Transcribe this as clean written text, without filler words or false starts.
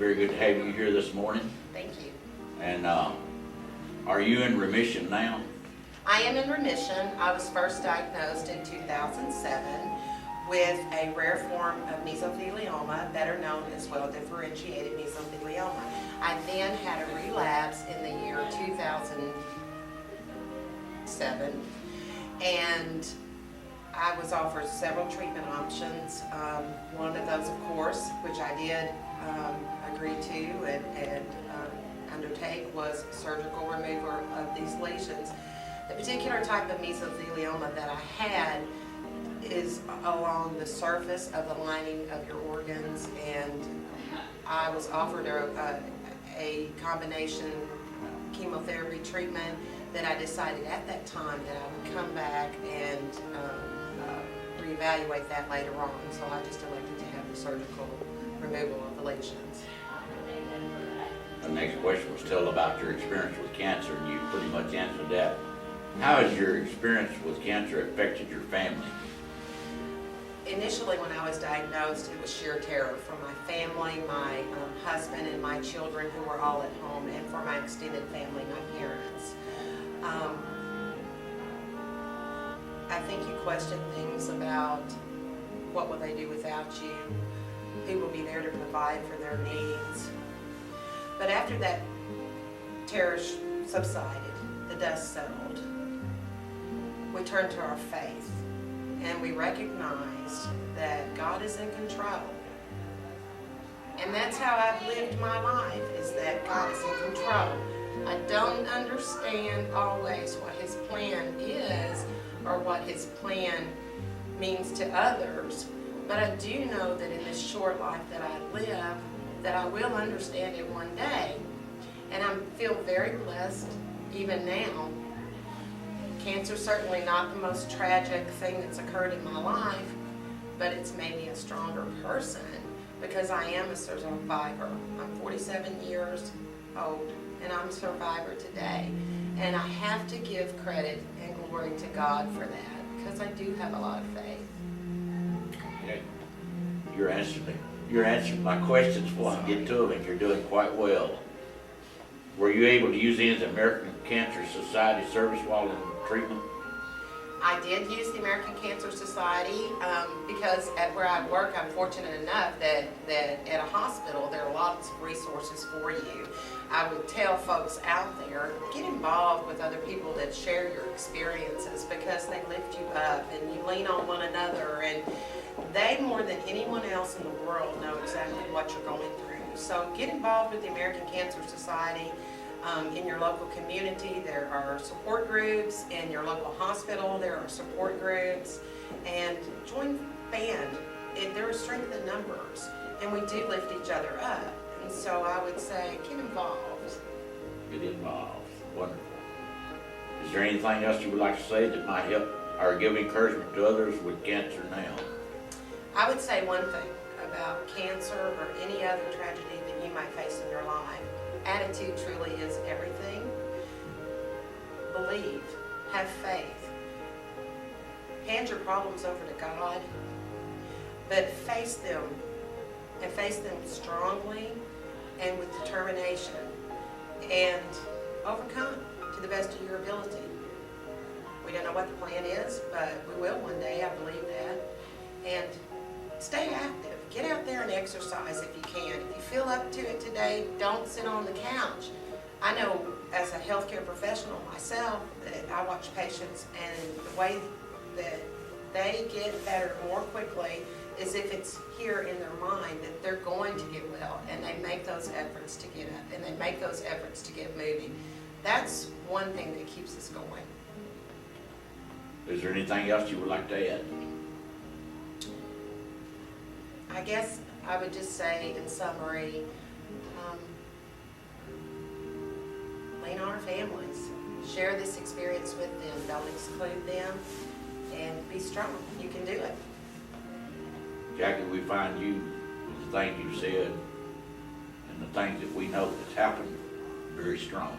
very good to have you here this morning. Thank you. And are you in remission now? I am in remission. I was first diagnosed in 2007 with a rare form of mesothelioma, better known as well-differentiated mesothelioma. I then had a relapse in the year 2007, and I was offered several treatment options. One of those, of course, which I did agree to and undertake, was surgical removal of these lesions. The particular type of mesothelioma that I had is along the surface of the lining of your organs, and I was offered a combination chemotherapy treatment that I decided at that time that I would come back and reevaluate that later on. So I just elected to have the surgical removal of the lesions. The next question was still about your experience with cancer, and you pretty much answered that. How has your experience with cancer affected your family? Initially, when I was diagnosed, it was sheer terror for my family, my husband, and my children, who were all at home, and for my extended family, my parents. I think you question things about what will they do without you, who will be there to provide for their needs. But after that terror subsided, the dust settled, we turned to our faith, and we recognized that God is in control. And that's how I've lived my life, is that God is in control. I don't understand always what His plan is or what His plan means to others, but I do know that in this short life that I live, that I will understand it one day. And I feel very blessed even now. Cancer's certainly not the most tragic thing that's occurred in my life, but it's made me a stronger person because I am a survivor. I'm 47 years old and I'm a survivor today. And I have to give credit and glory to God for that because I do have a lot of faith. Okay. You're answering my questions before I get to them, and you're doing quite well. Were you able to use any of the American Cancer Society service while in treatment? I did use the American Cancer Society because at where I work, I'm fortunate enough that at a hospital there are lots of resources for you. I would tell folks out there, get involved with other people that share your experiences because they lift you up and you lean on one another, and they, more than anyone else in the world, know exactly what you're going through. So get involved with the American Cancer Society. In your local community, there are support groups. In your local hospital, there are support groups. And join band. There is strength in numbers, and we do lift each other up. And so I would say, get involved. Get involved. Wonderful. Is there anything else you would like to say that might help or give encouragement to others with cancer now? I would say one thing about cancer or any other tragedy that you might face in your life. Attitude truly is everything. Believe, have faith. Hand your problems over to God, but face them, and face them strongly and with determination, and overcome to the best of your ability. We don't know what the plan is, but we will one day, I believe that. And stay active. Get out there and exercise if you can. If you feel up to it today, don't sit on the couch. I know as a healthcare professional myself that I watch patients, and the way that they get better more quickly is if it's here in their mind that they're going to get well, and they make those efforts to get up, and they make those efforts to get moving. That's one thing that keeps us going. Is there anything else you would like to add? I guess I would just say in summary, lean on our families. Share this experience with them. Don't exclude them. And be strong. You can do it. Jackie, we find you with the things you said and the things that we know that's happened very strong.